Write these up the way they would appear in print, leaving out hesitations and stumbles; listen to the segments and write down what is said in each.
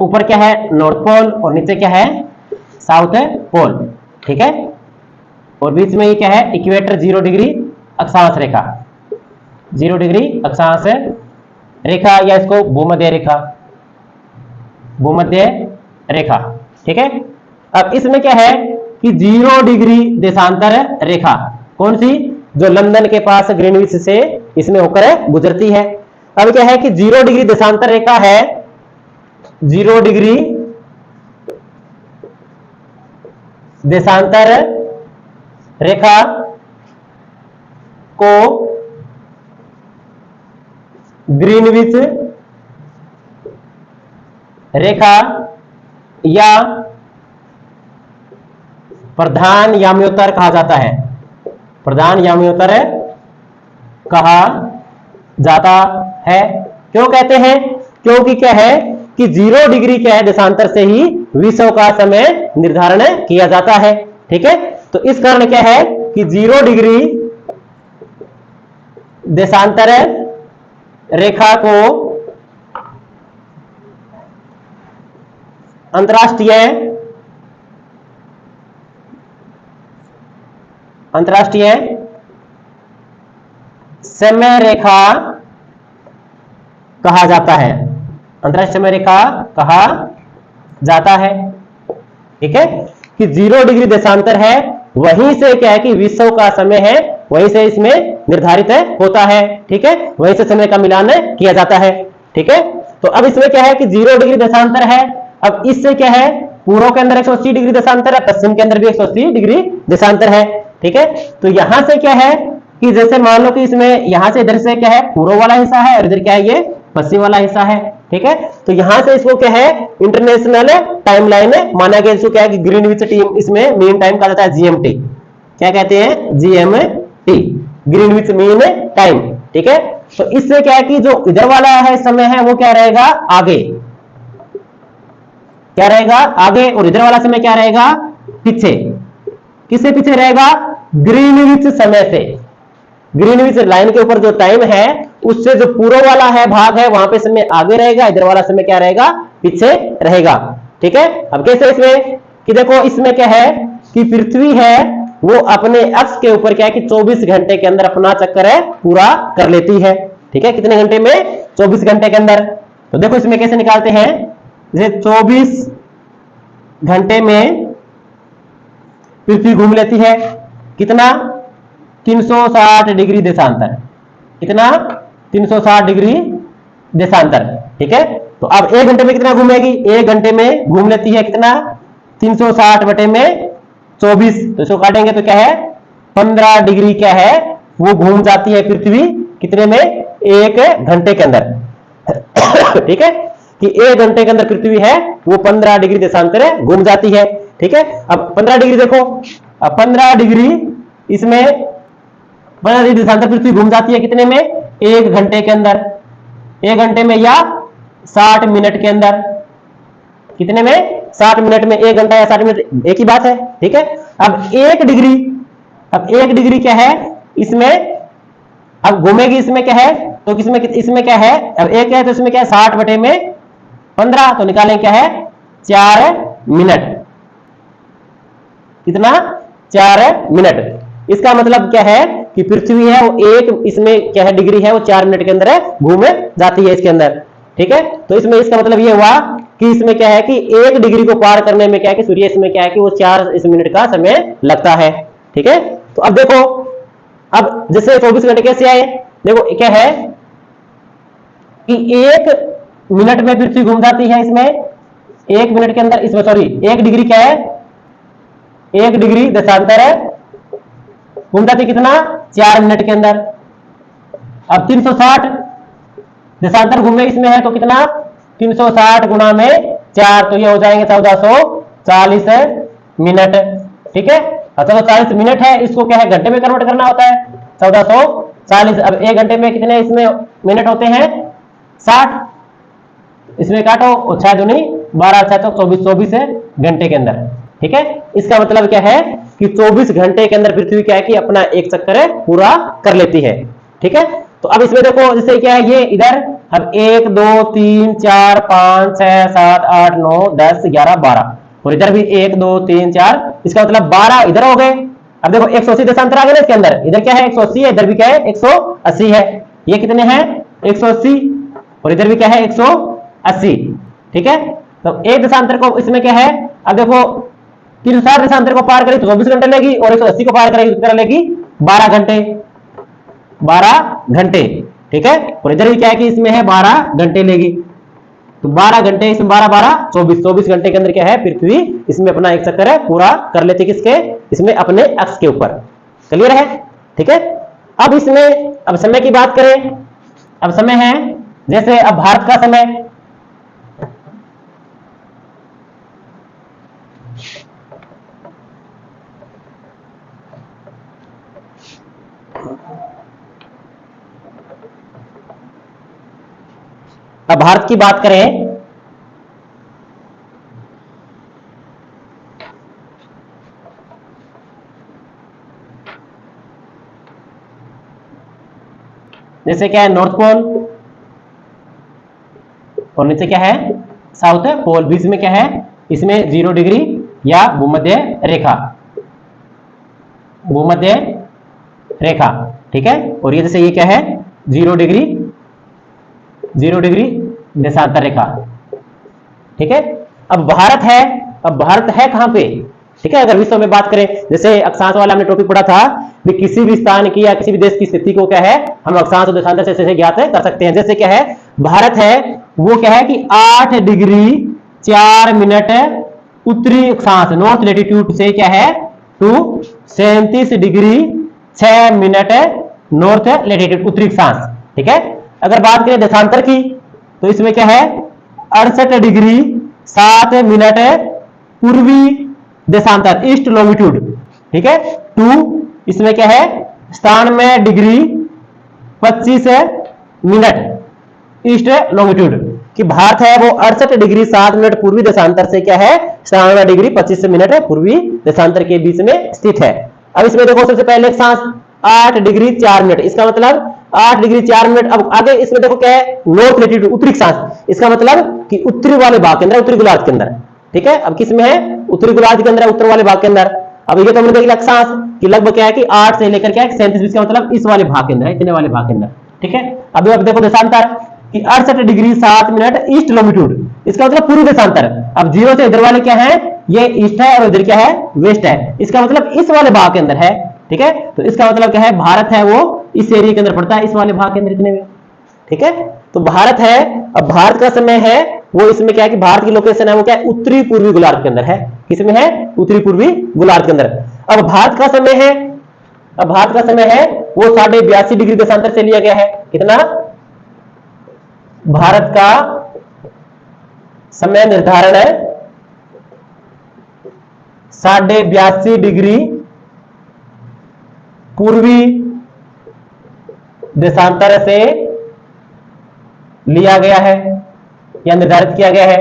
ऊपर क्या है, नॉर्थ पोल, और नीचे क्या है, साउथ पोल। ठीक है, और बीच में ये क्या है, इक्वेटर, 0 डिग्री अक्षांश रेखा, 0 डिग्री अक्षांश रेखा, या इसको भूमध्य रेखा, भूमध्य रेखा। ठीक है, अब इसमें क्या है कि 0 डिग्री देशांतर रेखा, कौन सी, जो लंदन के पास ग्रीनविच से इसमें होकर गुजरती है। अब क्या है कि 0 डिग्री देशांतर रेखा है, 0 डिग्री देशांतर रेखा को ग्रीनविच रेखा या प्रधान याम्योत्तर कहा जाता है, प्रधान याम्योत्तर कहा जाता है। क्यों कहते हैं, क्योंकि क्या है कि 0 डिग्री क्या है देशांतर से ही विश्व का समय निर्धारण किया जाता है। ठीक है, तो इस कारण क्या है कि 0 डिग्री देशांतर रेखा को अंतरराष्ट्रीय समय रेखा कहा जाता है, अंतरराष्ट्रीय समय रेखा कहा जाता है। ठीक है, कि 0 डिग्री देशांतर है, वहीं से क्या है कि विश्व का समय है, वहीं से इसमें निर्धारित होता है। ठीक है, वहीं से समय का मिलान किया जाता है। ठीक है, तो अब इसमें क्या है कि 0 डिग्री देशांतर है, अब इससे क्या है, पूर्व के अंदर 180 डिग्री देशांतर है, पश्चिम के अंदर भी 180 डिग्री देशांतर है। ठीक है, तो यहां से क्या है कि जैसे मान लो कि इसमें यहां से इधर से क्या है, पूर्व वाला हिस्सा है, और इधर क्या है, ये पश्चिम वाला हिस्सा है। ठीक है, तो यहां से इसको क्या है, इंटरनेशनल टाइमलाइन माना गया, इसको क्या है कि ग्रीनविच टीम, इसमें मीन टाइम कहा जाता है, जीएमटी। क्या कहते हैं, जीएमटी, ग्रीनविच मीन टाइम। ठीक है, तो इससे क्या है कि जो इधर वाला है समय है, वो क्या रहेगा, आगे, क्या रहेगा, आगे, और इधर वाला समय क्या रहेगा, पीछे। किससे पीछे रहेगा, ग्रीनविच समय से, ग्रीनविच लाइन के ऊपर जो टाइम है उससे जो पूर्व वाला है भाग है, वहां पे समय आगे रहेगा, इधर वाला समय क्या रहेगा, पीछे रहेगा। ठीक है, अब कैसे इसमें कि देखो, इसमें क्या है कि पृथ्वी है वो अपने अक्ष के ऊपर क्या है कि 24 घंटे के अंदर अपना चक्कर है पूरा कर लेती है। ठीक है, कितने घंटे में, 24 घंटे के अंदर। तो देखो इसमें कैसे निकालते हैं, जैसे 24 घंटे में पृथ्वी घूम लेती है, कितना, 360 डिग्री देशांतर, कितना, 360 डिग्री देशांतर। ठीक है, तो अब 1 घंटे में कितना घूमेगी, 1 घंटे में घूम लेती है कितना, 360 बटे में 24, तो इसको काटेंगे तो क्या है, 15 डिग्री क्या है वो घूम जाती है पृथ्वी, कितने में, 1 घंटे के अंदर। ठीक है, कि 1 घंटे के अंदर पृथ्वी है वो 15 डिग्री देशांतर घूम जाती है। ठीक है, अब 15 डिग्री देखो, अब 15 डिग्री इसमें 15 डिग्री देशांतर पृथ्वी घूम जाती है कितने में, 1 घंटे के अंदर, 1 घंटे में या 60 मिनट के अंदर, कितने में, 60 मिनट में, 1 घंटा या 60 मिनट एक ही बात है। ठीक है, अब 1 डिग्री, अब 1 डिग्री क्या है इसमें, अब घूमेगी इसमें क्या है, तो इसमें क्या है, अब 1 है तो इसमें क्या है, 60 बटे में 15, तो निकालें क्या है, 4 मिनट, कितना, 4 मिनट। इसका मतलब क्या है कि पृथ्वी है वो 1 इसमें क्या है डिग्री है वो 4 मिनट के अंदर घूम जाती है इसके अंदर। ठीक है, तो इसमें इसका मतलब ये हुआ कि इसमें क्या है कि 1 डिग्री को पार करने में क्या है कि सूर्य इसमें क्या है कि वो 4 मिनट का समय लगता है। ठीक है, तो अब देखो, अब जैसे 24 घंटे कैसे आए, देखो क्या है कि 1 मिनट में पृथ्वी घूम जाती है, इसमें 1 मिनट के अंदर, इसमें सॉरी 1 डिग्री क्या है, 1 डिग्री देशांतर है, घूम जाती कितना, 4 मिनट के अंदर। अब 360 देशांतर घूमे इसमें है तो कितना, 360 गुणा में 4, तो ये हो जाएंगे 1440 मिनट। ठीक है, 1440 मिनट है, इसको क्या है घंटे में कन्वर्ट करना होता है, 1440। अब 1 घंटे में कितने इसमें मिनट होते हैं, 60, इसमें काटो, 6 दूनी 12, 6 तो 24 घंटे के अंदर। ठीक है, इसका मतलब क्या है कि 24 घंटे के अंदर पृथ्वी क्या है कि अपना एक चक्कर पूरा कर लेती है। ठीक है, तो अब इसमें देखो जैसे क्या है, ये इधर अब 1 2 3 4 5 6 7 8 9 10 11 12 और इधर भी 1 2 3 4, इसका मतलब 12 इधर हो गए। अब देखो 180 देशांतर आ गए ना इसके अंदर, इधर क्या है 180 है, इधर भी क्या है 180 है, ये कितने हैं 180 और इधर भी क्या है 180, ठीक है। तो एक देशांतर को इसमें क्या है, अब देखो 360 देशांतर को पार करेगी तो 24 घंटे लेगी और 180 को पार करेगी तो कितना लेगी 12 घंटे, 12 घंटे, ठीक है। और इधर भी क्या है कि इसमें है 12 घंटे लेगी, तो 12 घंटे इसमें 12 12 24 घंटे के अंदर क्या है पृथ्वी इसमें अपना एक चक्कर है पूरा कर लेती है, किसके इसमें अपने अक्ष के ऊपर। क्लियर है, ठीक है। अब इसमें अब समय की बात करें, अब समय है जैसे अब भारत का समय, अब भारत की बात करें, जैसे क्या है नॉर्थ पोल और नीचे क्या है साउथ पोल, बीच में क्या है इसमें 0 डिग्री या भूमध्य रेखा, भूमध्य रेखा, ठीक है। और ये जैसे ये क्या है 0 डिग्री देशांतर रेखा, ठीक है। अब भारत है कहां पे, ठीक है। अगर विश्व में बात करें, जैसे अक्षांश वाला हमने टॉपिक पढ़ा था कि किसी भी स्थान की या किसी भी देश की स्थिति को क्या है हम अक्षांश और देशांतर से ज्ञात कर सकते हैं। जैसे क्या है भारत है वो क्या है कि 8 डिग्री 4 मिनट उत्तरी अक्षांश नॉर्थ लैटिट्यूड से क्या है to 37 degree 6 minute north latitude उत्तरी अक्षांश, ठीक है। अगर बात करें देशांतर की तो इसमें क्या है 68 डिग्री 7 मिनट पूर्वी देशांतर ईस्ट लॉन्गिट्यूड, ठीक है। टू इसमें क्या है 97 डिग्री 25 मिनट ईस्ट लॉन्गिट्यूड, कि भारत है वो 68 डिग्री 7 मिनट पूर्वी देशांतर से क्या है 97 डिग्री 25 मिनट पूर्वी देशांतर के बीच में स्थित है। अब इसमें देखो सबसे पहले अक्षांश 8 डिग्री 4 मिनट, इसका मतलब 8 डिग्री 4 मिनट। अब आगे इसमें देखो क्या है नॉर्थ लैटिट्यूड उत्तरी अक्षांश, इसका मतलब कि उत्तरी वाले भाग के अंदर, उत्तरी गोलार्ध के अंदर, ठीक है। अब किस में है उत्तरी गोलार्ध के अंदर, उत्तर वाले भाग के अंदर। अब ये तो हमने देख लिया अक्षांश कि लगभग क्या है कि 8 से लेकर क्या है 37, का मतलब इस वाले भाग के अंदर है, इतने वाले भाग के अंदर, ठीक है। अब देखो देशांतर कि 68 डिग्री 7 मिनट ईस्ट लॉन्गिट्यूड, इसका मतलब पूर्वी देशांतर। अब 0 से इधर वाले क्या है ये ईस्ट है और इधर क्या है वेस्ट है, इसका मतलब इस वाले भाग के अंदर है, ठीक है। तो इसका मतलब क्या है भारत है वो इस एरिया के अंदर पड़ता है, इस वाले भाग के अंदर इतने में, ठीक है। तो भारत है, अब भारत का समय है वो इसमें क्या है कि भारत की लोकेशन है वो क्या है उत्तरी पूर्वी गोलार्ध के अंदर है, किसमें है उत्तरी पूर्वी गोलार्ध के अंदर। अब भारत का समय है, अब भारत का समय है वो 82.5 डिग्री देशांतर से लिया गया है, कितना भारत का समय निर्धारण है 82.5 डिग्री पूर्वी देशांतर से लिया गया है या निर्धारित किया गया है,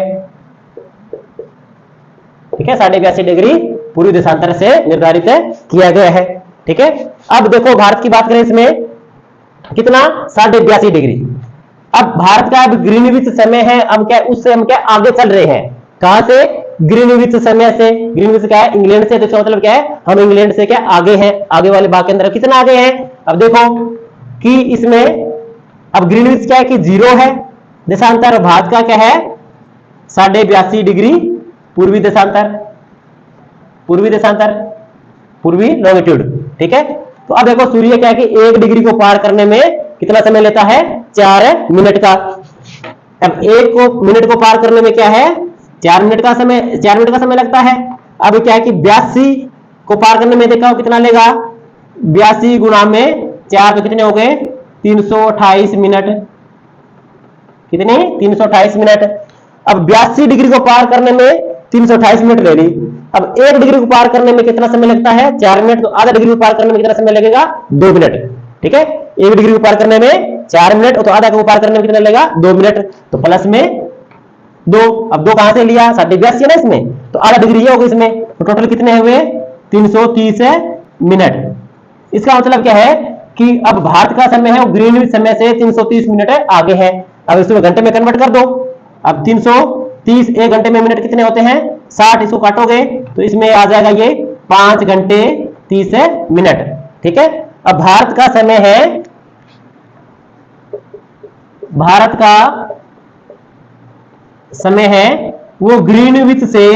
ठीक है। 82.5 डिग्री पूर्वी देशांतर से निर्धारित किया गया है, ठीक है। अब देखो भारत की बात करें इसमें कितना 82.5 डिग्री। अब भारत का अब ग्रीनविच समय है, अब क्या उससे हम क्या आगे चल रहे हैं, कहां से ग्रीनविच समय से, ग्रीनविच क्या है इंग्लैंड से, तो इसका मतलब क्या है हम इंग्लैंड से क्या आगे हैं, आगे वाले भाग के अंदर कितना आगे हैं। अब देखो कि इसमें अब ग्रीनविच क्या है कि 0 है देशांतर, भारत का क्या है 82.5 डिग्री पूर्वी देशांतर, पूर्वी देशांतर पूर्वी लॉन्गिट्यूड, ठीक है। तो अब देखो सूर्य क्या है कि 1 डिग्री को पार करने में कितना समय लेता है 4 मिनट का। अब 1 मिनट को पार करने में क्या है 4 मिनट का समय, 4 मिनट का समय लगता है। अब क्या है कि 82 को पार करने में देखा कितना लेगा 82 गुणा में 4 तो कितने हो गए 328 मिनट, कितने 328 मिनट। अब 82 डिग्री को पार करने में 328 मिनट ले ली। अब 1 डिग्री को पार करने में कितना समय लगता है 4 मिनट, तो आधा डिग्री को पार करने में कितना समय लगेगा 2 मिनट, ठीक है। 1 डिग्री को पार करने में 4 मिनट और तो आधा को पार करने में कितना लगेगा 2 मिनट, तो प्लस में 2। अब 2 कहां से लिया 82 है ना इसमें, तो आधा डिग्री ये होगा इसमें, तो टोटल कितने हुए 330 मिनट। इसका मतलब क्या है कि अब भारत का समय है वो ग्रीनविच समय से 330 मिनट आगे है। अब इसमें घंटे में कन्वर्ट कर दो। अब 330 एक घंटे में मिनट कितने होते हैं 60, इसको काटोगे तो इसमें आ जाएगा ये 5 घंटे 30 मिनट। ठीक है, अब भारत का समय है, भारत का समय है वो ग्रीनविच से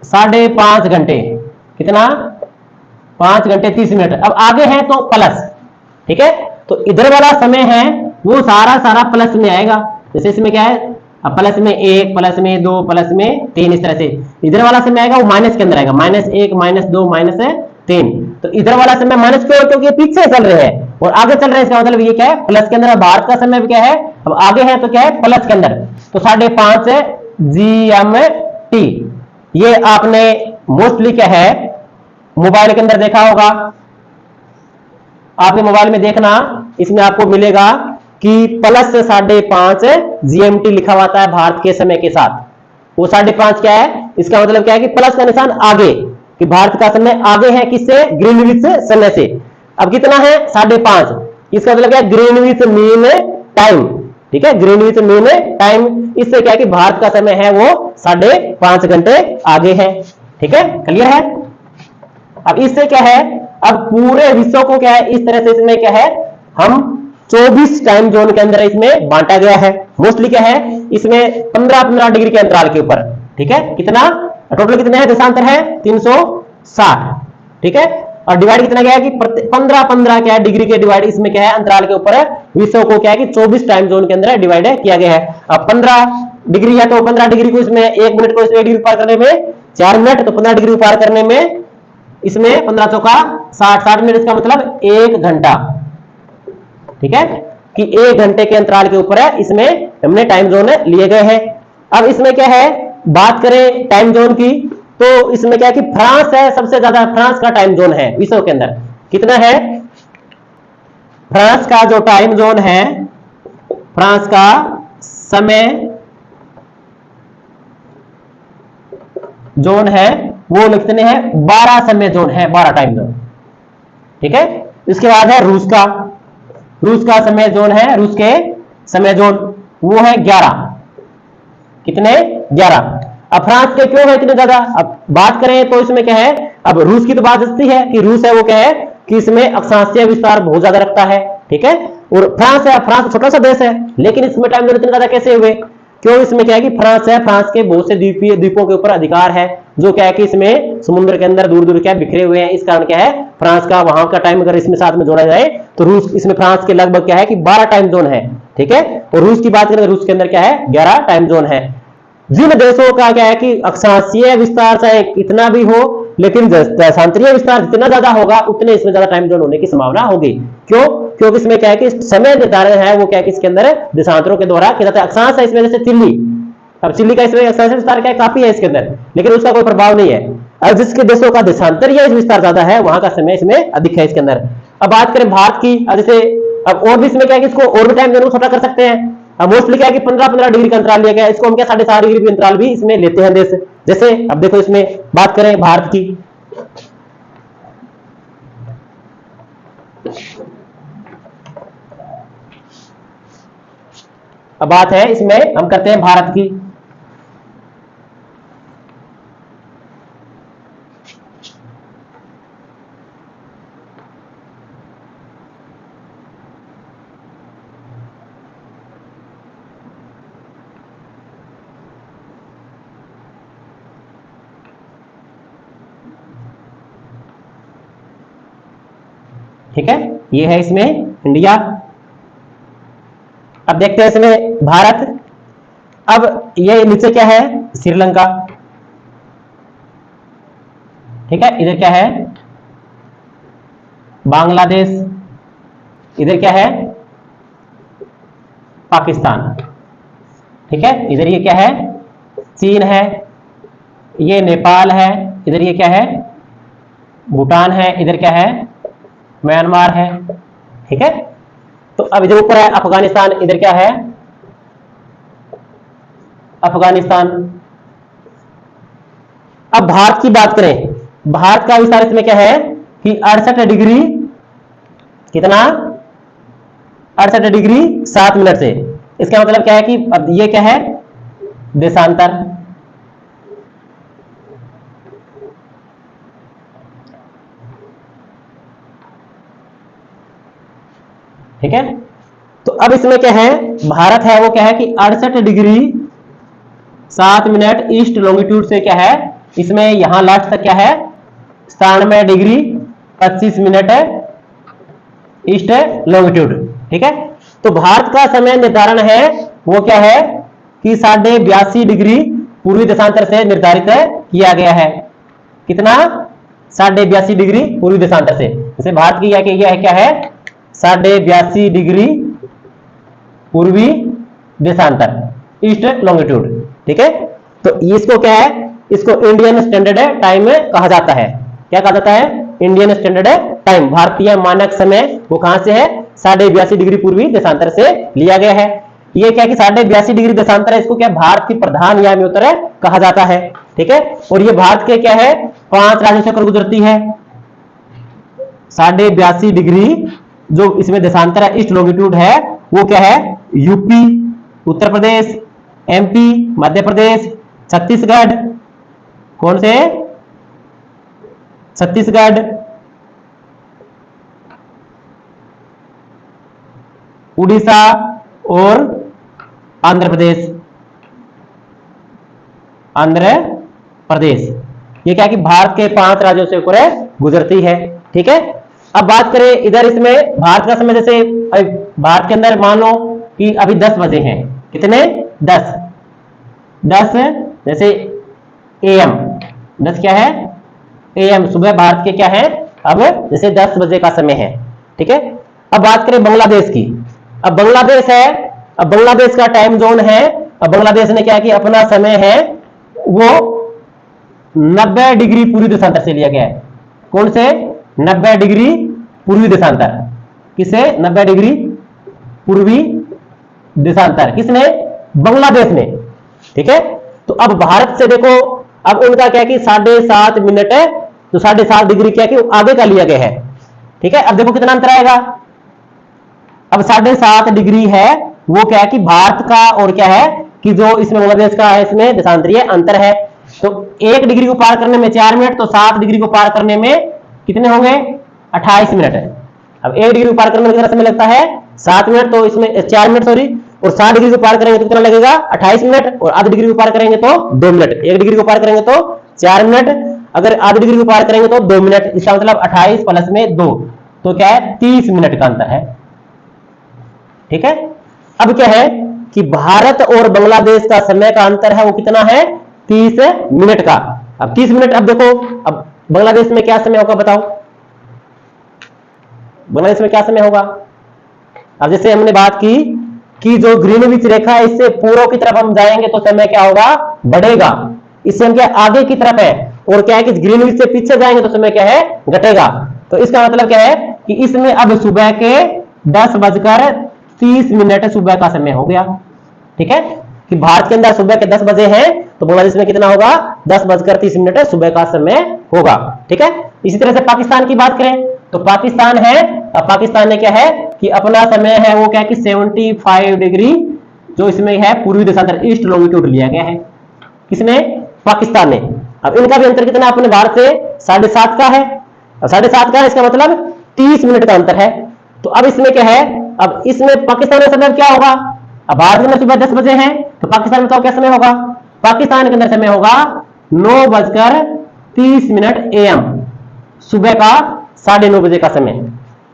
5.5 घंटे, कितना 5 घंटे 30 मिनट। अब आगे है तो प्लस। ठीक है, तो इधर वाला समय है वो सारा प्लस में आएगा। जैसे इसमें क्या है, अब प्लस में 1, प्लस में 2, प्लस में 3, इस तरह से इधर वाला समय आएगा वो माइनस के अंदर आएगा, -1, -2, -3। तो इधर वाला समय माइनस क्यों, क्योंकि पीछे चल रहे हैं और आगे चल रहे हैं, इसका मतलब ये क्या है प्लस के अंदर। भारत का समय क्या है, अब आगे है तो क्या है प्लस के अंदर, तो 5.5 GMT। ये आपने मोस्टली क्या है मोबाइल के अंदर देखा होगा, आपके मोबाइल में देखना, इसमें आपको मिलेगा कि प्लस 5.5 GMT लिखा हुआ है भारत के समय के साथ। वो 5.5 क्या है, इसका मतलब क्या है कि प्लस का निशान आगे, कि भारत का समय आगे है किससे, ग्रीनविच समय से। अब कितना है 5.5, इसका मतलब क्या है ग्रीनविच मीन टाइम। ठीक है, ग्रीनविच मीन टाइम, इससे क्या है कि भारत का समय है वो 5.5 घंटे आगे है। ठीक है, क्लियर है। अब इससे क्या है, अब पूरे विश्व को क्या है इस तरह से इसमें क्या है हम 24 टाइम जोन के अंदर इसमें बांटा गया है। मोस्टली क्या है इसमें 15-15 डिग्री के अंतराल के ऊपर। ठीक है, कितना टोटल कितने हैं, देशांतर है 360। ठीक है, और डिवाइड कितना गया है कि 15-15 क्या है डिग्री के डिवाइड इसमें क्या है अंतराल के ऊपर है। विश्व को क्या है कि 24 टाइम जोन के अंदर डिवाइड किया गया है। अब 15 डिग्री है तो 15 डिग्री को इसमें 1 मिनट को इसमें 1 डिग्री पार करने में 4 मिनट, तो 15 डिग्री पार करने में इसमें 15 चौका 60 मिनट, इसका मतलब 1 घंटा। ठीक है, कि 1 घंटे के अंतराल के ऊपर है इसमें हमने टाइम जोन लिए गए हैं। अब इसमें क्या है बात करें टाइम जोन की, तो इसमें क्या है कि फ्रांस है सबसे ज्यादा, फ्रांस का टाइम जोन है विश्व के अंदर कितना है, फ्रांस का जो टाइम जोन है, फ्रांस का समय जोन है वो कितने हैं 12 समय जोन है, 12 टाइम जोन। ठीक है, इसके बाद है रूस का, रूस का समय जोन है, रूस के समय जोन वो है 11, कितने 11। अब फ्रांस के क्यों है इतने ज्यादा, अब बात करें तो इसमें क्या है, अब रूस की तो बात हस्ती है कि रूस है वो क्या है कि इसमें अक्षांशीय विस्तार बहुत ज्यादा रखता है। ठीक है, और फ्रांस है, फ्रांस छोटा सा देश है लेकिन इसमें टाइम जोन इतने ज्यादा कैसे हुए, क्यों, इसमें क्या है कि फ्रांस है, फ्रांस के बहुत से द्वीपों के ऊपर अधिकार है, जो क्या है कि इसमें समुद्र के अंदर दूर दूर क्या बिखरे हुए हैं। इस कारण क्या है फ्रांस का वहां का टाइम अगर इसमें साथ में जोड़ा जाए तो रूस इसमें फ्रांस के लगभग क्या है कि 12 टाइम जोन है। ठीक है, और रूस की बात करें तो रूस के अंदर क्या है 11 टाइम जोन है। जिन देशों का क्या है कि अक्षांशीय विस्तार चाहे कितना भी हो लेकिन देशांतरीय विस्तार जितना ज्यादा होगा उतने इसमें ज्यादा टाइम जोन होने की संभावना होगी। क्यों, क्योंकि इसमें क्या है कि समय निर्धारण है वो क्या है कि इसके अंदर देशांतरों के द्वारा किया जाता है। अक्षांश है इसमें जैसे चिल्ली, अब चिल्ली का इसमें अक्षांशीय विस्तार क्या है काफी है इसके अंदर, लेकिन उसका कोई प्रभाव नहीं है। और जिसके देशों का देशांतरीय विस्तार ज्यादा है वहां का समय इसमें अधिक है इसके अंदर। अब बात करें भारत की, जैसे अब और भी इसमें क्या है कि इसको और भी टाइम जोन छोटा कर सकते हैं। अब मोस्टली क्या है कि 15-15 डिग्री का अंतराल लिया गया, इसको हम क्या 7.5 डिग्री भी अंतराल भी इसमें लेते हैं देश। जैसे अब देखो इसमें बात करें भारत की, अब बात है इसमें हम करते हैं भारत की। ठीक है, ये है इसमें इंडिया। अब देखते हैं इसमें भारत, अब ये नीचे क्या है श्रीलंका। ठीक है, इधर क्या है बांग्लादेश, इधर क्या है पाकिस्तान। ठीक है, इधर ये क्या है चीन है, ये नेपाल है, इधर ये क्या है भूटान है, इधर क्या है म्यांमार है। ठीक है, तो अब इधर ऊपर है अफगानिस्तान, इधर क्या है अफगानिस्तान। अब भारत की बात करें, भारत का विस्तार इसमें क्या है कि 68 डिग्री कितना 68 डिग्री 7 मिनट से। इसका मतलब क्या है कि अब ये क्या है देशांतर, ठीक है। तो अब इसमें क्या है भारत है वो क्या है कि 68 डिग्री 7 मिनट ईस्ट लॉन्गिट्यूड से क्या है इसमें यहां लास्ट तक क्या है 97 डिग्री 25 मिनट है ईस्ट लॉन्गिट्यूड, ठीक है। तो भारत का समय निर्धारण है वो क्या है कि 82.5 डिग्री पूर्वी देशांतर से निर्धारित किया गया है। कितना 82.5 डिग्री पूर्वी देशांतर से। जैसे भारत की क्या है 82.5 डिग्री पूर्वी देशांतर ईस्ट लॉन्गिट्यूड, ठीक है। तो इसको क्या है इसको इंडियन स्टैंडर्ड टाइम में कहा जाता है। क्या कहा जाता है इंडियन स्टैंडर्ड टाइम। भारतीय मानक समय वो कहां से है 82.5 डिग्री पूर्वी देशांतर से लिया गया है। ये क्या कि 82.5 डिग्री देशांतर है, इसको क्या भारत की प्रधान यामी उत्तर कहा जाता है, ठीक है। और ये भारत के क्या है 5 राज्यों से होकर गुजरती है। 82.5 डिग्री जो इसमें देशांतर है ईस्ट लॉन्गिट्यूड है वो क्या है यूपी, उत्तर प्रदेश, एमपी, मध्य प्रदेश, छत्तीसगढ़, कौन से छत्तीसगढ़, उड़ीसा और आंध्र प्रदेश। आंध्र प्रदेश ये क्या कि भारत के 5 राज्यों से होकर गुजरती है, ठीक है। अब बात करें इधर इसमें भारत का समय, जैसे भारत के अंदर मान लो कि अभी 10 बजे हैं। कितने 10 जैसे एएम 10 क्या है एएम सुबह भारत के क्या है अब जैसे 10 बजे का समय है, ठीक है। अब बात करें बांग्लादेश की। अब बांग्लादेश है, अब बांग्लादेश का टाइम जोन है। अब बांग्लादेश ने क्या किया अपना समय है वो 90 डिग्री पूर्वी देशांतर से लिया गया है। कौन से 90 डिग्री पूर्वी देशांतर, किसे 90 डिग्री पूर्वी देशांतर किसने बांग्लादेश ने, ठीक है। तो अब भारत से देखो अब उनका क्या कि 7.5 मिनट है, तो 7.5 डिग्री क्या कि आगे का लिया गया है, ठीक है। अब देखो कितना अंतर आएगा। अब 7.5 डिग्री है वो क्या है कि भारत का और क्या है कि जो इसमें बांग्लादेश का है इसमें देशांतरीय अंतर है। तो 1 डिग्री को पार करने में 4 मिनट, तो 7 डिग्री को पार करने में कितने होंगे 28 मिनट है। अब 1 डिग्री को पार करने में कितना समय लगता है 7 मिनट, तो इसमें 4 मिनट सॉरी, और 7 डिग्री को पार करेंगे तो कितना लगेगा 28 मिनट, और आधी डिग्री को पार करेंगे तो 2 मिनट। 1 डिग्री को पार करेंगे तो 4 मिनट, अगर आधी डिग्री को पार करेंगे तो 2 मिनट। इसका मतलब 28 प्लस में 2 तो क्या है 30 मिनट का अंतर है, ठीक है। अब क्या है कि भारत और बांग्लादेश का समय का अंतर है वो कितना है 30 मिनट का। अब 30 मिनट, अब देखो अब बांग्लादेश में क्या समय होगा बताओ, बांग्लादेश में क्या समय होगा। अब जैसे हमने बात की कि जो ग्रीनविच रेखा है इससे पूर्व की तरफ हम जाएंगे तो समय क्या होगा बढ़ेगा, इससे हम क्या आगे की तरफ है, और क्या है कि ग्रीनविच से पीछे जाएंगे तो समय क्या है घटेगा। तो इसका मतलब क्या है कि इसमें अब सुबह के 10:30 सुबह का समय हो गया, ठीक है। कि भारत के अंदर सुबह के 10 बजे हैं तो बांग्लादेश में कितना होगा 10:30 सुबह का समय होगा, ठीक है। इसी तरह से पाकिस्तान की बात करें तो पाकिस्तान है, अब पाकिस्तान ने क्या है कि अपना समय है वो क्या है कि 75 डिग्री जो इसमें है पूर्वी देशांतर ईस्ट लॉन्गिट्यूड लिया गया है। किसने पाकिस्तान ने। अब इनका भी अंतर कितना अपने भारत से 7.5 का है, 7.5 का है, इसका मतलब 30 मिनट का अंतर है। तो अब इसमें क्या है, अब इसमें पाकिस्तान में समय क्या होगा, अब भारत में सुबह 10 बजे हैं तो पाकिस्तान में तो क्या समय होगा, पाकिस्तान के अंदर समय होगा 9:30 एएम सुबह का 9:30 बजे का समय।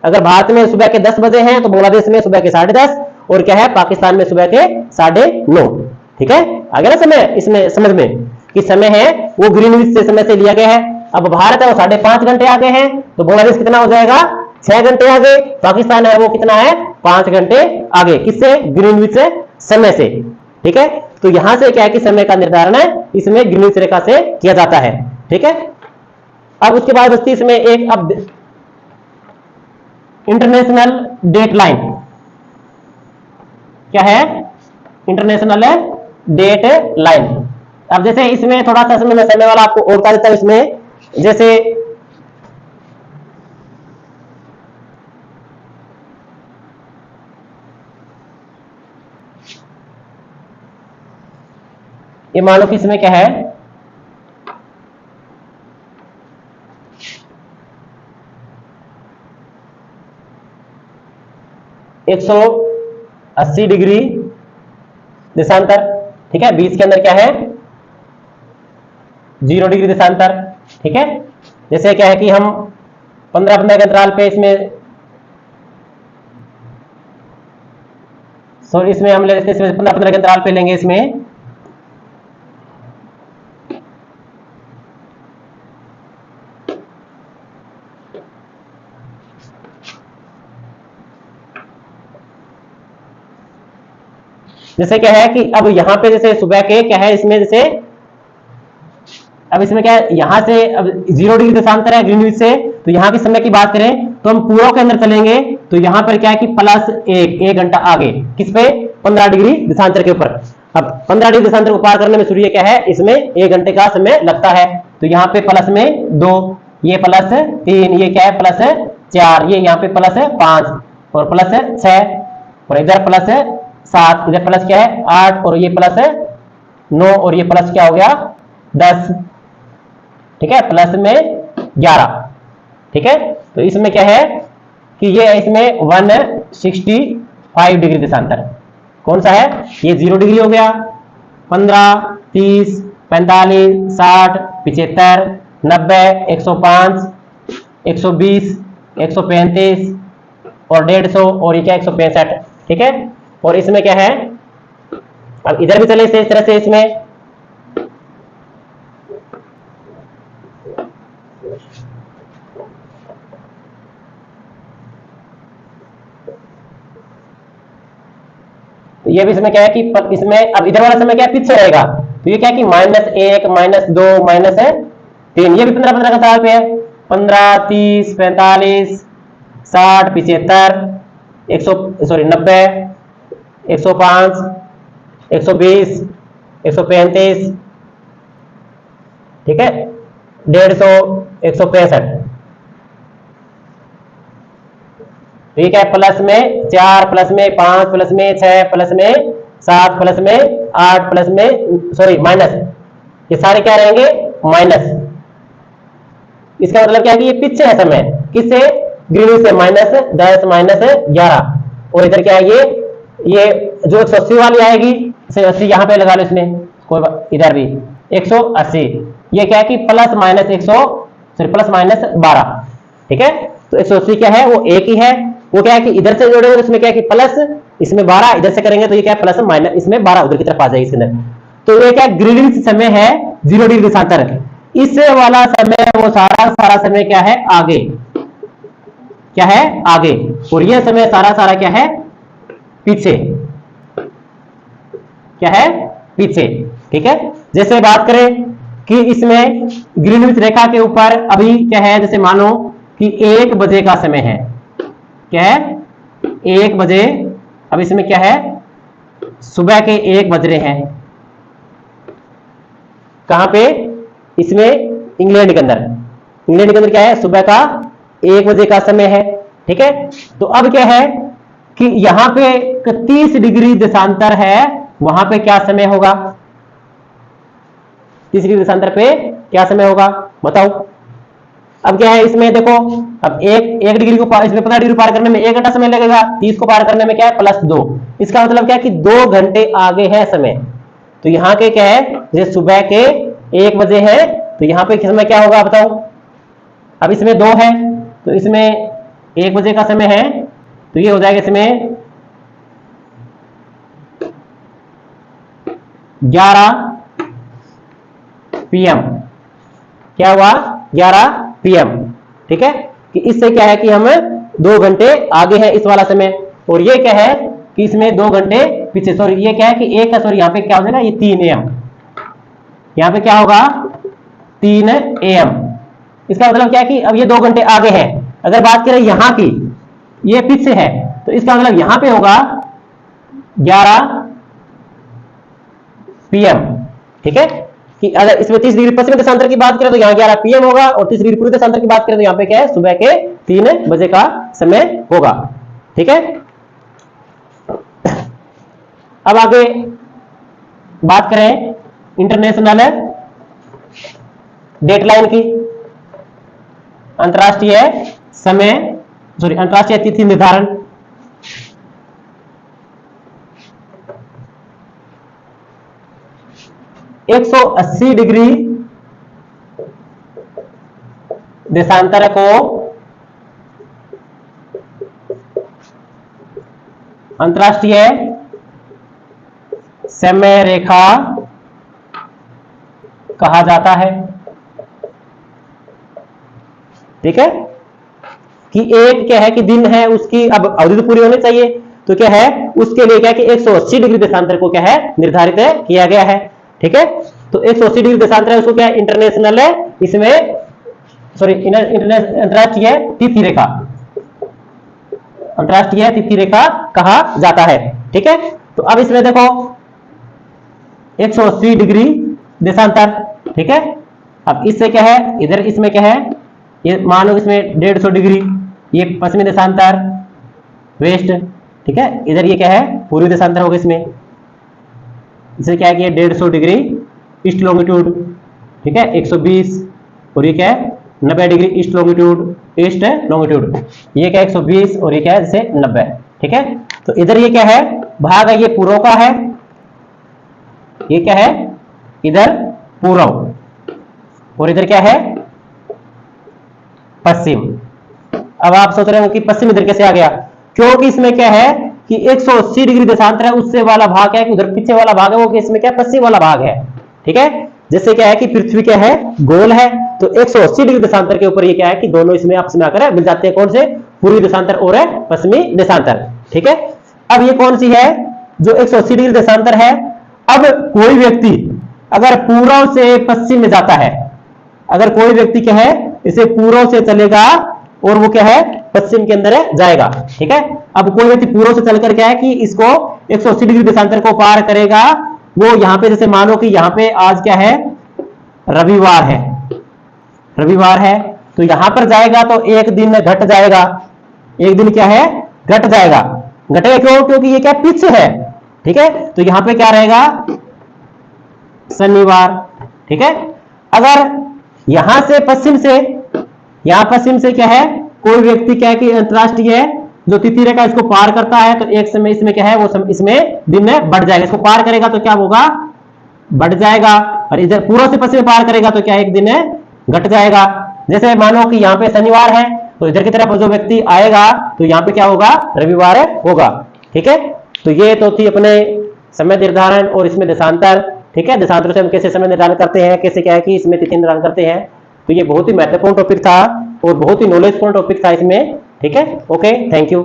अगर भारत में सुबह के 10 बजे हैं तो बांग्लादेश में सुबह के 10:30, और क्या है पाकिस्तान में सुबह के 9:30, ठीक है। आगे ना समय इसमें समझ में कि समय है वो ग्रीनविच से समय से लिया गया है। अब भारत है वो 5.5 घंटे आगे है, तो बांग्लादेश कितना हो जाएगा 6 घंटे आगे, पाकिस्तान है वो कितना है 5 घंटे आगे, किससे ग्रीनविच से समय से, ठीक है। तो यहां से क्या है कि समय का निर्धारण है इसमें ग्रीनविच रेखा से किया जाता है, ठीक है। अब उसके बाद बस्ती इसमें एक अब इंटरनेशनल डेट लाइन क्या है, इंटरनेशनल डेट लाइन। अब जैसे इसमें थोड़ा सा समय वाला आपको और बता देता हूं। इसमें जैसे ये मान लो कि इसमें क्या है, एक 180 डिग्री देशांतर, ठीक है। 20 के अंदर क्या है 0 डिग्री देशांतर, ठीक है। जैसे क्या है कि हम 15 के अंतराल पे इसमें इसमें हम लेते हैं, 15 के अंतराल पे लेंगे इसमें जैसे क्या है कि अब यहां पे जैसे सुबह के क्या है इसमें जैसे अब इसमें क्या है यहां से अब 0 डिग्री देशांतर है ग्रीनविच से, तो यहां के समय की बात करें तो हम पूर्व के अंदर चलेंगे तो यहां पर क्या है कि +1 घंटा आगे किस पे 15 डिग्री देशांतर के ऊपर। अब 15 डिग्री देशांतर को पार करने में सूर्य क्या है इसमें 1 घंटे का समय लगता है, तो यहाँ पे प्लस में 2, ये +3, ये क्या है +4, ये यहाँ पे +5 और +6 और इधर +7, इधर प्लस क्या है 8 और ये +9 और ये प्लस क्या हो गया 10, ठीक है, प्लस में 11, ठीक है। तो इसमें क्या है कि ये इसमें 165 डिग्री देशांतर कौन सा है, ये 0 डिग्री हो गया, 15, 30, 45, 60, 75, 90, 105, 120, 135 और 150 और ये क्या 165, ठीक है। और इसमें क्या है अब इधर भी चले इस तरह से, इसमें तो ये भी इसमें क्या है कि इसमें अब इधर वाला समय क्या है पीछे रहेगा, तो ये क्या है कि -1, -2, -3, ये भी 15 का साल पे है, 15, 30, 45, 60, 75, 90, 105, 120, 135, ठीक है, 150, 165, तो ये क्या है प्लस में 4, प्लस में 5, प्लस में 6, प्लस में 7, प्लस में 8, प्लस में माइनस, ये सारे क्या रहेंगे माइनस। इसका मतलब क्या है कि ये पीछे है समय किससे ग्रीनविच से, -10, -11 और इधर क्या है ये जो 180 वाली आएगी 180 यहाँ पे लगा लो, इसमें कोई इधर भी 180, ये क्या है कि +-12, ठीक है। तो 180 क्या है वो एक ही है, वो क्या है कि इधर से जोड़ेंगे तो इसमें क्या है कि प्लस, इसमें 12 इधर से करेंगे तो ये क्या है प्लस माइनस, इसमें 12 उधर की तरफ आ जाएगी इसके अंदर। तो ये क्या ग्रीनविच समय है 0 डिग्री देशांतर, इस वाला समय वो सारा समय क्या है आगे, क्या है आगे, और ये समय सारा क्या है पीछे, क्या है पीछे, ठीक है। जैसे बात करें कि इसमें ग्रीनविच रेखा के ऊपर अभी क्या है, जैसे मानो कि 1 बजे का समय है, क्या है 1 बजे, अब इसमें क्या है सुबह के 1 बज रहे हैं, कहां पे इसमें इंग्लैंड के अंदर क्या है सुबह का 1 बजे का समय है, ठीक है। तो अब क्या है कि यहां पे 30 डिग्री देशांतर है, वहां पे क्या समय होगा, 30 डिग्री देशांतर पे क्या समय होगा बताओ। अब क्या है इसमें देखो, अब एक डिग्री को इसमें 15 डिग्री पार करने में 1 घंटा समय लगेगा, 30 को पार करने में क्या है +2, इसका मतलब क्या है कि 2 घंटे आगे है समय। तो यहाँ के क्या है जैसे सुबह के 1 बजे है, तो यहाँ पे समय क्या होगा बताओ। अब इसमें 2 है तो इसमें 1 बजे का समय है, तो ये हो जाएगा इसमें 11 PM, क्या हुआ 11 PM, ठीक है। कि इससे क्या है कि हम 2 घंटे आगे है इस वाला समय, और ये क्या है कि इसमें 2 घंटे पीछे, सॉरी ये क्या है कि एक सॉरी यहाँ पे क्या हो जाएगा ये 3 AM, यहाँ पे क्या होगा 3 AM, इसका मतलब क्या है कि अब ये 2 घंटे आगे है। अगर बात करें यहाँ की, ये पीछे है, तो इसका मतलब यहाँ पे होगा 11 PM, ठीक है। कि अगर इसमें 30 डिग्री पश्चिमी देशांतर की बात करें तो यहाँ 11 PM होगा, और 30 डिग्री पूर्वी देशांतर की बात करें तो यहाँ पे क्या है, सुबह के 3 बजे का समय होगा। ठीक है, अब आगे बात करें इंटरनेशनल डेडलाइन की, अंतरराष्ट्रीय समय अंतरराष्ट्रीय तिथि निर्धारण। एक 180 डिग्री देशांतर को अंतरराष्ट्रीय समय रेखा कहा जाता है। ठीक है, कि एक क्या है कि दिन है, उसकी अब अवधि तो पूरी होनी चाहिए, तो क्या है उसके लिए क्या है कि 180 डिग्री देशांतर को क्या है निर्धारित किया गया है। ठीक है, तो 180 डिग्री देशांतर है, उसको क्या है इंटरनेशनल है, इसमें अंतरराष्ट्रीय तिथि रेखा, अंतरराष्ट्रीय तिथि रेखा कहा जाता है। ठीक है, तो अब इसमें देखो 180 डिग्री देशांतर। ठीक है, अब इससे क्या है, इधर इसमें क्या है, ये मान लो इसमें 150 डिग्री, ये पश्चिमी देशांतर वेस्ट। ठीक है, इधर ये क्या है पूर्वी देशांतर होगा, इसमें इसे क्या है कि 150 डिग्री ईस्ट लॉन्गिट्यूड। ठीक है, 120, और ये क्या है 90 degree east longitude, east longitude, ये क्या 120 और ये क्या है जैसे 90। ठीक है, तो इधर ये क्या है भाग है, ये पूर्व का है, ये क्या है इधर पूर्व, और इधर क्या है पश्चिम। अब आप सोच रहे हो कि पश्चिम इधर कैसे आ गया, क्योंकि इसमें क्या है कि 180 डिग्री देशांतर है, उससे वाला भाग क्या है कि उधर पीछे वाला भाग है वो इसमें क्या पश्चिम वाला भाग है। ठीक है, जैसे क्या है कि पृथ्वी क्या है गोल है, तो 180 डिग्री देशांतर के ऊपर ये क्या है कि दोनों इसमें आपस में आकर मिल जाते हैं, कौन से पूर्वी देशांतर और पश्चिमी देशांतर। ठीक है, अब ये कौन सी है जो 180 डिग्री देशांतर है। अब कोई व्यक्ति अगर पूर्व से पश्चिम में जाता है, अगर कोई व्यक्ति क्या है इसे पूर्व से चलेगा और वो क्या है पश्चिम के अंदर जाएगा। ठीक है, अब कोई व्यक्ति पूर्व से चलकर क्या है कि इसको 180 डिग्री देशांतर को पार करेगा, वो यहां पे जैसे मानो कि यहां पे आज क्या है रविवार है, रविवार है, तो यहां पर जाएगा तो एक दिन घट जाएगा, एक दिन क्या है घट जाएगा। घटेगा क्यों, क्योंकि ये क्या पीछे है। ठीक है, तो यहां पे क्या रहेगा शनिवार। ठीक है, अगर यहां से पश्चिम से, यहां पश्चिम से क्या है कोई व्यक्ति क्या है कि अंतरराष्ट्रीय जो तिथि रेखा इसको पार करता है, तो एक समय इसमें क्या है वो इसमें दिन में बढ़ जाएगा, इसको पार करेगा तो क्या होगा बढ़ जाएगा, और इधर पूर्व से पश्चिम पार करेगा तो क्या एक दिन घट जाएगा। जैसे मानो कि यहाँ पे शनिवार है, तो इधर की तरफ जो व्यक्ति आएगा तो यहाँ पे क्या होगा रविवार होगा। ठीक है, तो ये तो थी अपने समय निर्धारण और इसमें देशांतर। ठीक है, देशांतर से हम कैसे समय निर्धारण करते हैं, कैसे क्या है कि इसमें तिथि निर्धारण करते हैं, तो ये बहुत ही महत्वपूर्ण टॉपिक था और बहुत ही नॉलेजफुल टॉपिक था इसमें। ठीक है, ओके, थैंक यू।